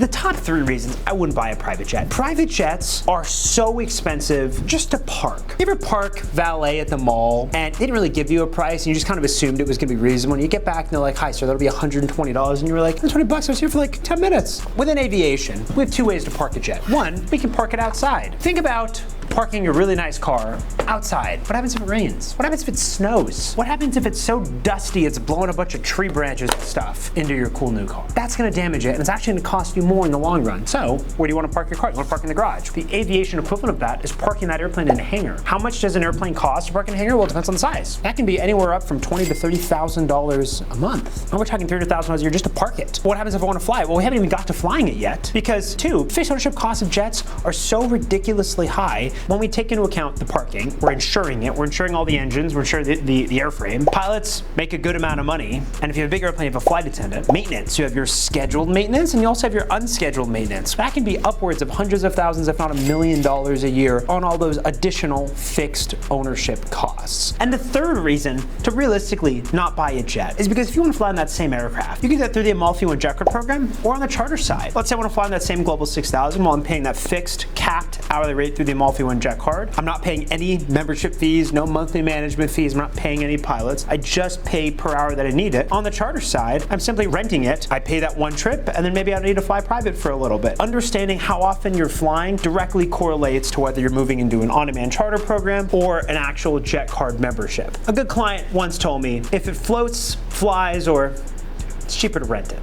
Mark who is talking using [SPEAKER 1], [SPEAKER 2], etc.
[SPEAKER 1] The top 3 reasons I wouldn't buy a private jet. Private jets are so expensive just to park. You ever park valet at the mall and they didn't really give you a price and you just kind of assumed it was gonna be reasonable, and you get back and they're like, hi sir, that'll be $120, and you were like, $120, I was here for like 10 minutes. Within aviation, we have 2 ways to park a jet. One, we can park it outside. Think about parking a really nice car outside. What happens if it rains? What happens if it snows? What happens if it's so dusty it's blowing a bunch of tree branches and stuff into your cool new car? That's gonna damage it, and it's actually gonna cost you more in the long run. So, where do you wanna park your car? You wanna park in the garage. The aviation equivalent of that is parking that airplane in a hangar. How much does an airplane cost to park in a hangar? Well, it depends on the size. That can be anywhere up from $20,000 to $30,000 a month. And we're talking $300,000 a year just to park it. But what happens if I wanna fly it? Well, we haven't even got to flying it yet, because 2, fixed ownership costs of jets are so ridiculously high. When we take into account the parking, we're insuring it, we're insuring all the engines, we're insuring the airframe. Pilots make a good amount of money, and if you have a big airplane, you have a flight attendant. Maintenance, you have your scheduled maintenance, and you also have your unscheduled maintenance. That can be upwards of hundreds of thousands, if not $1 million a year on all those additional fixed ownership costs. And the third reason to realistically not buy a jet is because if you want to fly on that same aircraft, you can do that through the Amalfi Jet Card program or on the charter side. Let's say I want to fly on that same Global 6000 while I'm paying that fixed capped hourly rate through the Amalfi Jet Card. I'm not paying any membership fees, no monthly management fees, I'm not paying any pilots. I just pay per hour that I need it. On the charter side, I'm simply renting it. I pay that one trip, and then maybe I need to fly private for a little bit. Understanding how often you're flying directly correlates to whether you're moving into an on-demand charter program or an actual jet card membership. A good client once told me, if it floats, flies, or it's cheaper to rent it.